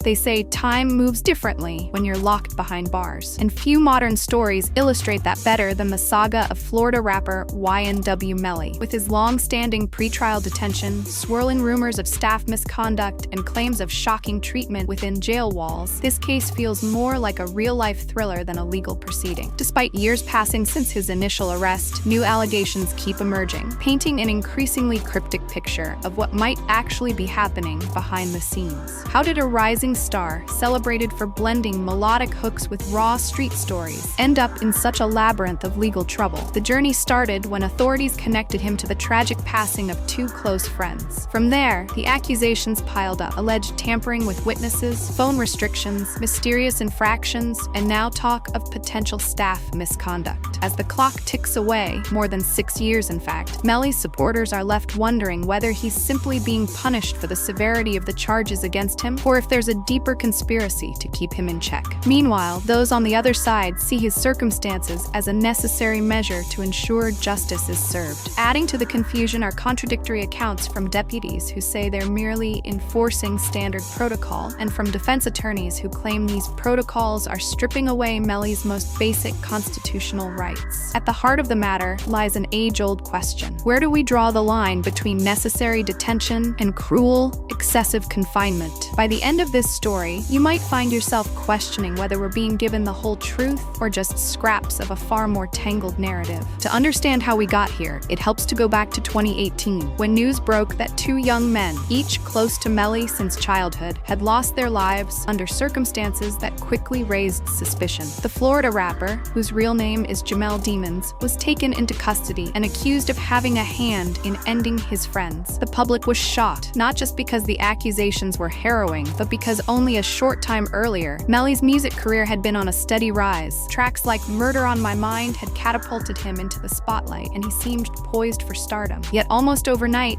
They say time moves differently when you're locked behind bars, and few modern stories illustrate that better than the saga of Florida rapper YNW Melly. With his long-standing pretrial detention, swirling rumors of staff misconduct, and claims of shocking treatment within jail walls, this case feels more like a real-life thriller than a legal proceeding. Despite years passing since his initial arrest, new allegations keep emerging, painting an increasingly cryptic picture of what might actually be happening behind the scenes. How did a rising star, celebrated for blending melodic hooks with raw street stories, end up in such a labyrinth of legal trouble? The journey started when authorities connected him to the tragic passing of two close friends. From there, the accusations piled up: alleged tampering with witnesses, phone restrictions, mysterious infractions, and now talk of potential staff misconduct. As the clock ticks away, more than 6 years in fact, Melly's supporters are left wondering whether he's simply being punished for the severity of the charges against him, or if there's a deeper conspiracy to keep him in check. Meanwhile, those on the other side see his circumstances as a necessary measure to ensure justice is served. Adding to the confusion are contradictory accounts from deputies who say they're merely enforcing standard protocol, and from defense attorneys who claim these protocols are stripping away Melly's most basic constitutional rights. At the heart of the matter lies an age-old question: where do we draw the line between necessary detention and cruel, excessive confinement? By the end of this story, you might find yourself questioning whether we're being given the whole truth or just scraps of a far more tangled narrative. To understand how we got here, it helps to go back to 2018, when news broke that two young men, each close to Melly since childhood, had lost their lives under circumstances that quickly raised suspicion. The Florida rapper, whose real name is Jamell Demons, was taken into custody and accused of having a hand in ending his friends. The public was shocked, not just because the accusations were harrowing, but because only a short time earlier, Melly's music career had been on a steady rise. Tracks like Murder on My Mind had catapulted him into the spotlight, and he seemed poised for stardom. Yet almost overnight,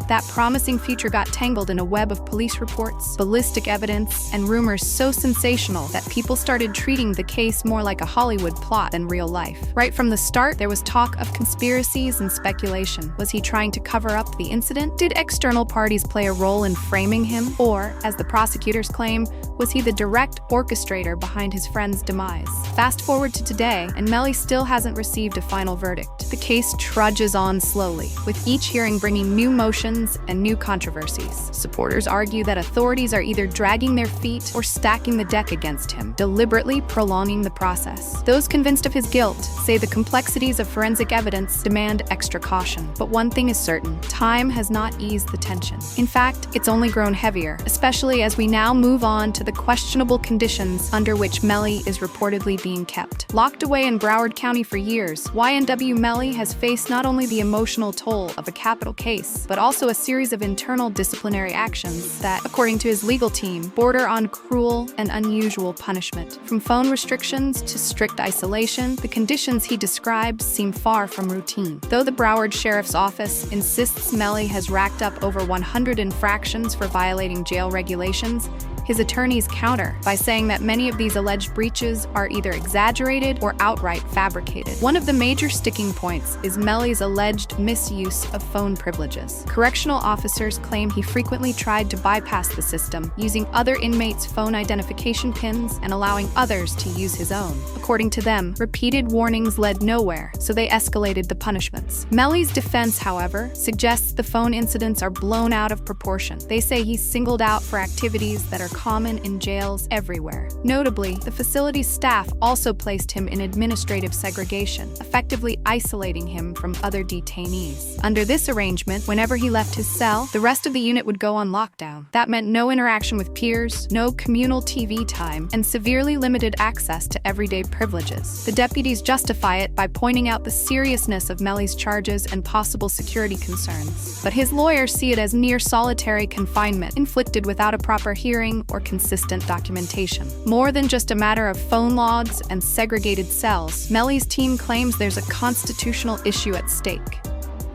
that promising future got tangled in a web of police reports, ballistic evidence, and rumors so sensational that people started treating the case more like a Hollywood plot than real life. Right from the start, there was talk of conspiracies and speculation. Was he trying to cover up the incident? Did external parties play a role in framing him? Or, as the prosecutors claim, was he the direct orchestrator behind his friend's demise? Fast forward to today, and Melly still hasn't received a final verdict. The case trudges on slowly, with each hearing bringing new motions and new controversies. Supporters argue that authorities are either dragging their feet or stacking the deck against him, deliberately prolonging the process. Those convinced of his guilt say the complexities of forensic evidence demand extra caution. But one thing is certain: time has not eased the tension. In fact, it's only grown heavier, especially as we now move on to the questionable conditions under which Melly is reportedly being kept. Locked away in Broward County for years, YNW Melly has faced not only the emotional toll of a capital case, but also a series of internal disciplinary actions that, according to his legal team, border on cruel and unusual punishment. From phone restrictions to strict isolation, the conditions he describes seem far from routine. Though the Broward Sheriff's Office insists Melly has racked up over 100 infractions for violating jail regulations, his attorneys counter by saying that many of these alleged breaches are either exaggerated or outright fabricated. One of the major sticking points is Melly's alleged misuse of phone privileges. Correctional officers claim he frequently tried to bypass the system, using other inmates' phone identification pins and allowing others to use his own. According to them, repeated warnings led nowhere, so they escalated the punishments. Melly's defense, however, suggests the phone incidents are blown out of proportion. They say he's singled out for activities that are common in jails everywhere. Notably, the facility's staff also placed him in administrative segregation, effectively isolating him from other detainees. Under this arrangement, whenever he left his cell, the rest of the unit would go on lockdown. That meant no interaction with peers, no communal TV time, and severely limited access to everyday privileges. The deputies justify it by pointing out the seriousness of Melly's charges and possible security concerns. But his lawyers see it as near solitary confinement, inflicted without a proper hearing or consistent documentation. More than just a matter of phone logs and segregated cells, Melly's team claims there's a constitutional issue at stake.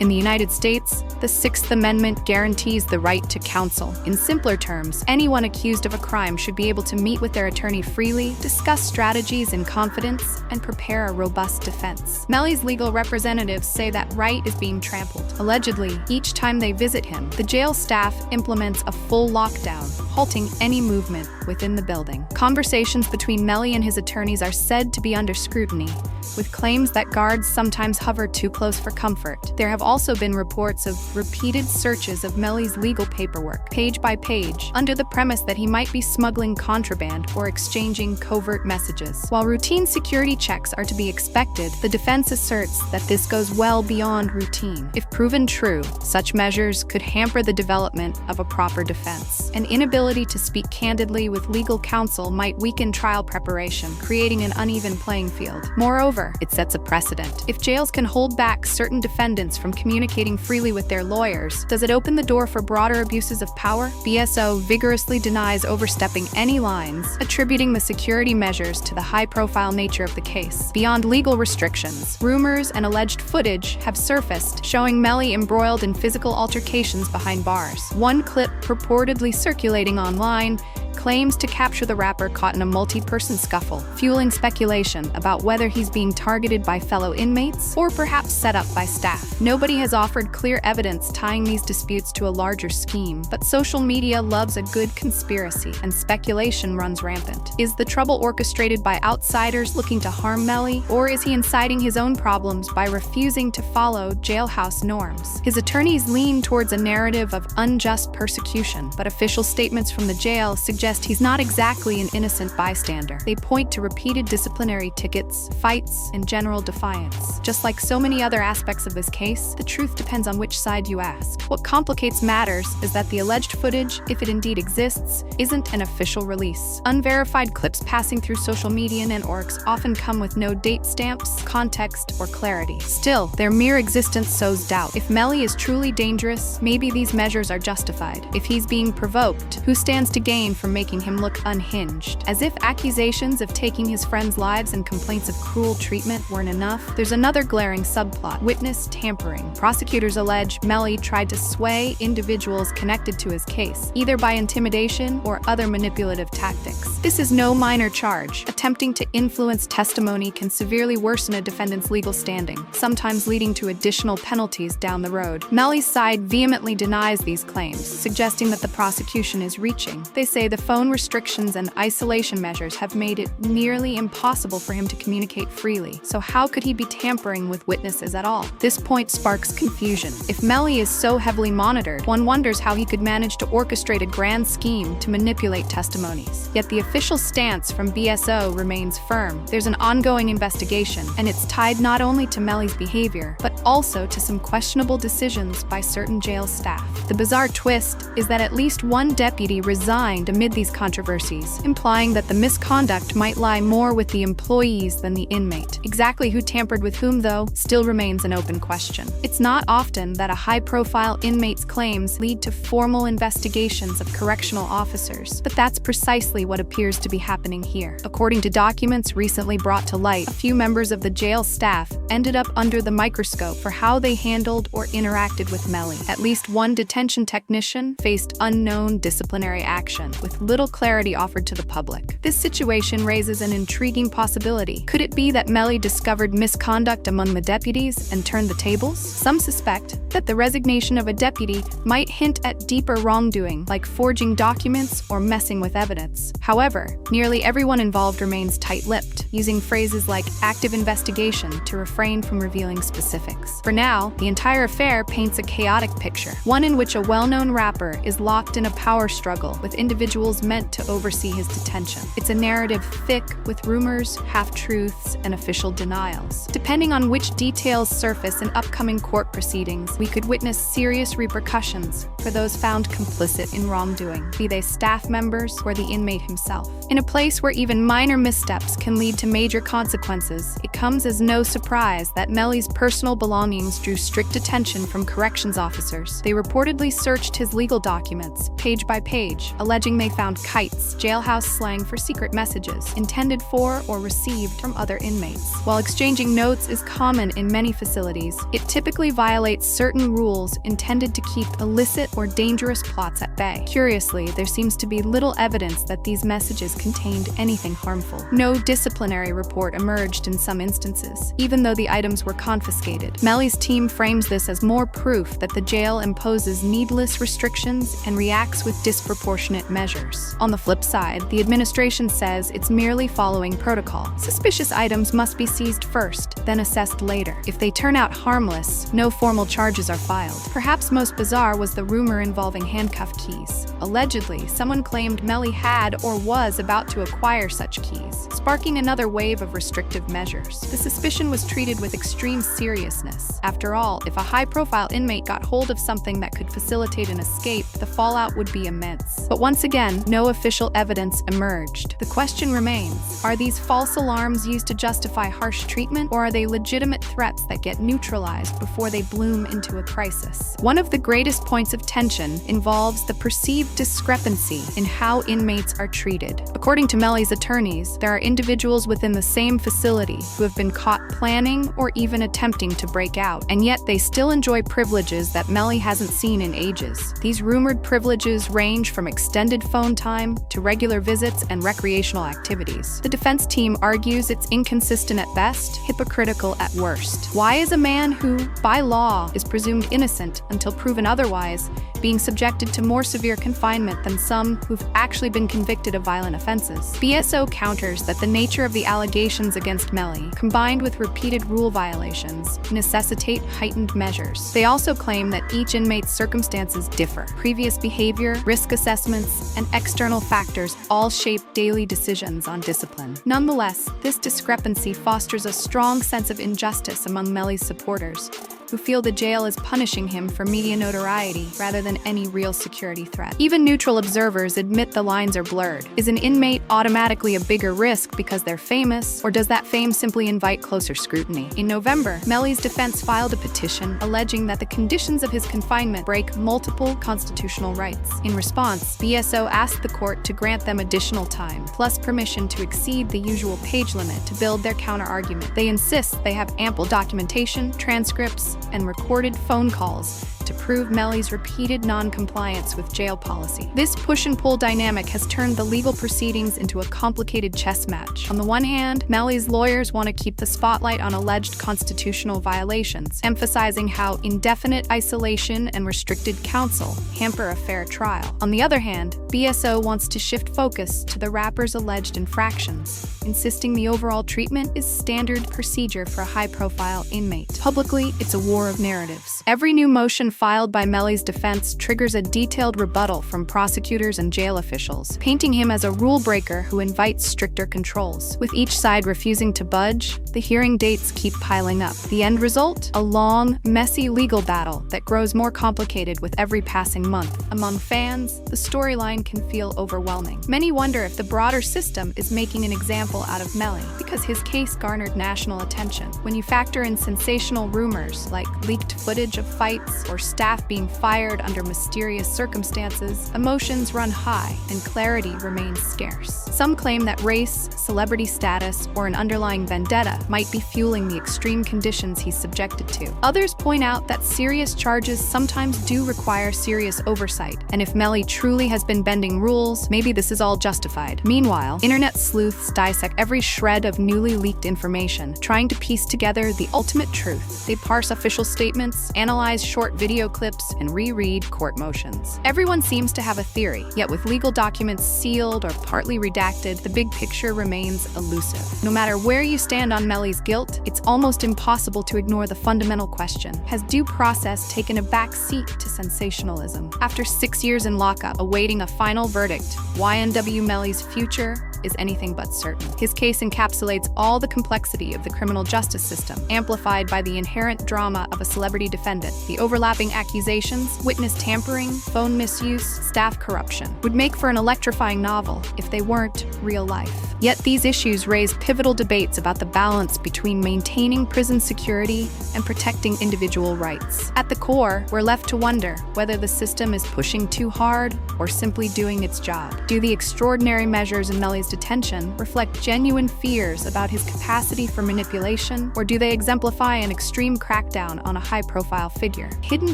In the United States, the Sixth Amendment guarantees the right to counsel. In simpler terms, anyone accused of a crime should be able to meet with their attorney freely, discuss strategies in confidence, and prepare a robust defense. Melly's legal representatives say that right is being trampled. Allegedly, each time they visit him, the jail staff implements a full lockdown, halting any movement within the building. Conversations between Melly and his attorneys are said to be under scrutiny, with claims that guards sometimes hover too close for comfort. There have also been reports of repeated searches of Melly's legal paperwork, page by page, under the premise that he might be smuggling contraband or exchanging covert messages. While routine security checks are to be expected, the defense asserts that this goes well beyond routine. If proven true, such measures could hamper the development of a proper defense. An inability to speak candidly with legal counsel might weaken trial preparation, creating an uneven playing field. Moreover, it sets a precedent. If jails can hold back certain defendants from communicating freely with their lawyers, does it open the door for broader abuses of power? BSO vigorously denies overstepping any lines, attributing the security measures to the high-profile nature of the case. Beyond legal restrictions, rumors and alleged footage have surfaced showing Melly embroiled in physical altercations behind bars. One clip purportedly circulating online claims to capture the rapper caught in a multi-person scuffle, fueling speculation about whether he's being targeted by fellow inmates or perhaps set up by staff. Nobody has offered clear evidence tying these disputes to a larger scheme, but social media loves a good conspiracy, and speculation runs rampant. Is the trouble orchestrated by outsiders looking to harm Melly, or is he inciting his own problems by refusing to follow jailhouse norms? His attorneys lean towards a narrative of unjust persecution, but official statements from the jail suggest he's not exactly an innocent bystander. They point to repeated disciplinary tickets, fights, and general defiance. Just like so many other aspects of this case, the truth depends on which side you ask. What complicates matters is that the alleged footage, if it indeed exists, isn't an official release. Unverified clips passing through social media networks often come with no date stamps, context, or clarity. Still, their mere existence sows doubt. If Melly is truly dangerous, maybe these measures are justified. If he's being provoked, who stands to gain from making him look unhinged? As if accusations of taking his friends' lives and complaints of cruel treatment weren't enough, there's another glaring subplot: witness tampering. Prosecutors allege Melly tried to sway individuals connected to his case, either by intimidation or other manipulative tactics. This is no minor charge. Attempting to influence testimony can severely worsen a defendant's legal standing, sometimes leading to additional penalties down the road. Melly's side vehemently denies these claims, suggesting that the prosecution is reaching. They say the phone restrictions and isolation measures have made it nearly impossible for him to communicate freely. So how could he be tampering with witnesses at all? This point sparks confusion. If Melly is so heavily monitored, one wonders how he could manage to orchestrate a grand scheme to manipulate testimonies. Yet the official stance from BSO remains firm. There's an ongoing investigation, and it's tied not only to Melly's behavior, but also to some questionable decisions by certain jail staff. The bizarre twist is that at least one deputy resigned amid these controversies, implying that the misconduct might lie more with the employees than the inmate. Exactly who tampered with whom, though, still remains an open question. It's not often that a high-profile inmate's claims lead to formal investigations of correctional officers, but that's precisely what appears to be happening here. According to documents recently brought to light, a few members of the jail staff ended up under the microscope for how they handled or interacted with Melly. At least one detention technician faced unknown disciplinary action, with little clarity offered to the public. This situation raises an intriguing possibility. Could it be that Melly discovered misconduct among the deputies and turned the tables? Some suspect that the resignation of a deputy might hint at deeper wrongdoing, like forging documents or messing with evidence. However, nearly everyone involved remains tight-lipped, using phrases like active investigation to refrain from revealing specifics. For now, the entire affair paints a chaotic picture, one in which a well-known rapper is locked in a power struggle with individuals meant to oversee his detention. It's a narrative thick with rumors, half-truths, and official denials. Depending on which details surface in upcoming court proceedings, we could witness serious repercussions for those found complicit in wrongdoing, be they staff members or the inmate himself. In a place where even minor missteps can lead to major consequences, it comes as no surprise that Melly's personal belongings drew strict attention from corrections officers. They reportedly searched his legal documents, page by page, alleging they found kites, jailhouse slang for secret messages, intended for or received from other inmates. While exchanging notes is common in many facilities, it typically violates certain rules intended to keep illicit or dangerous plots at bay. Curiously, there seems to be little evidence that these messages contained anything harmful. No disciplinary report emerged in some instances, even though the items were confiscated. Melly's team frames this as more proof that the jail imposes needless restrictions and reacts with disproportionate measures. On the flip side, the administration says it's merely following protocol. Suspicious items must be seized first, then assessed later. If they turn out harmless, no formal charges are filed. Perhaps most bizarre was the rumor involving handcuff keys. Allegedly, someone claimed Melly had or was about to acquire such keys, sparking another wave of restrictive measures. The suspicion was treated with extreme seriousness. After all, if a high-profile inmate got hold of something that could facilitate an escape, the fallout would be immense. But once again, no official evidence emerged. The question remains, are these false alarms used to justify harsh treatment, or are they legitimate threats that get neutralized before they bloom into a crisis? One of the greatest points of tension involves the perceived discrepancy in how inmates are treated. According to Melly's attorneys, there are individuals within the same facility who have been caught planning or even attempting to break out, and yet they still enjoy privileges that Melly hasn't seen in ages. These rumored privileges range from extended phone time to regular visits and recreational activities. The defense team argues it's inconsistent at best, hypocritical at worst. Why is a man who, by law, is presumed innocent until proven otherwise, being subjected to more severe confinement than some who've actually been convicted of violent offenses? BSO counters that the nature of the allegations against Melly, combined with repeated rule violations, necessitate heightened measures. They also claim that each inmate's circumstances differ. Previous behavior, risk assessments, and external factors all shape daily decisions on discipline. Nonetheless, this discrepancy fosters a strong sense of injustice among Melly's supporters, who feel the jail is punishing him for media notoriety rather than any real security threat. Even neutral observers admit the lines are blurred. Is an inmate automatically a bigger risk because they're famous, or does that fame simply invite closer scrutiny? In November, Melly's defense filed a petition alleging that the conditions of his confinement break multiple constitutional rights. In response, BSO asked the court to grant them additional time, plus permission to exceed the usual page limit to build their counter-argument. They insist they have ample documentation, transcripts, and recorded phone calls to prove Melly's repeated non-compliance with jail policy. This push-and-pull dynamic has turned the legal proceedings into a complicated chess match. On the one hand, Melly's lawyers want to keep the spotlight on alleged constitutional violations, emphasizing how indefinite isolation and restricted counsel hamper a fair trial. On the other hand, BSO wants to shift focus to the rapper's alleged infractions, insisting the overall treatment is standard procedure for a high-profile inmate. Publicly, it's a war of narratives. Every new motion filed by Melly's defense triggers a detailed rebuttal from prosecutors and jail officials, painting him as a rule breaker who invites stricter controls. With each side refusing to budge, the hearing dates keep piling up. The end result? A long, messy legal battle that grows more complicated with every passing month. Among fans, the storyline can feel overwhelming. Many wonder if the broader system is making an example out of Melly, because his case garnered national attention. When you factor in sensational rumors like leaked footage of fights or staff being fired under mysterious circumstances, emotions run high and clarity remains scarce. Some claim that race, celebrity status, or an underlying vendetta might be fueling the extreme conditions he's subjected to. Others point out that serious charges sometimes do require serious oversight, and if Melly truly has been bending rules, maybe this is all justified. Meanwhile, internet sleuths dissect every shred of newly leaked information, trying to piece together the ultimate truth. They parse official statements, analyze short video clips, and reread court motions. Everyone seems to have a theory, yet with legal documents sealed or partly redacted, the big picture remains elusive. No matter where you stand on Melly's guilt, it's almost impossible to ignore the fundamental question: has due process taken a back seat to sensationalism? After 6 years in lockup, awaiting a final verdict, YNW Melly's future is anything but certain. His case encapsulates all the complexity of the criminal justice system, amplified by the inherent drama of a celebrity defendant. The overlapping kidnapping accusations, witness tampering, phone misuse, staff corruption. Would make for an electrifying novel if they weren't real life. Yet these issues raise pivotal debates about the balance between maintaining prison security and protecting individual rights. At the core, we're left to wonder whether the system is pushing too hard or simply doing its job. Do the extraordinary measures in Melly's detention reflect genuine fears about his capacity for manipulation, or do they exemplify an extreme crackdown on a high-profile figure? Hidden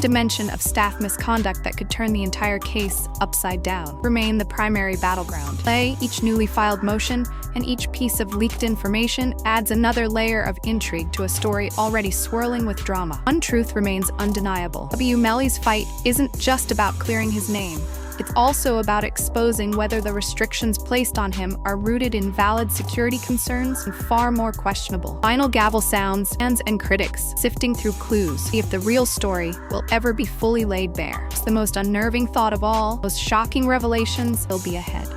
dimension of staff misconduct that could turn the entire case upside down remain the primary battleground. Each newly filed motion and each piece of leaked information adds another layer of intrigue to a story already swirling with drama. One truth remains undeniable. Melly's fight isn't just about clearing his name. It's also about exposing whether the restrictions placed on him are rooted in valid security concerns and far more questionable. Final gavel sounds, fans and critics sifting through clues, see if the real story will ever be fully laid bare. It's the most unnerving thought of all. Those shocking revelations will be ahead.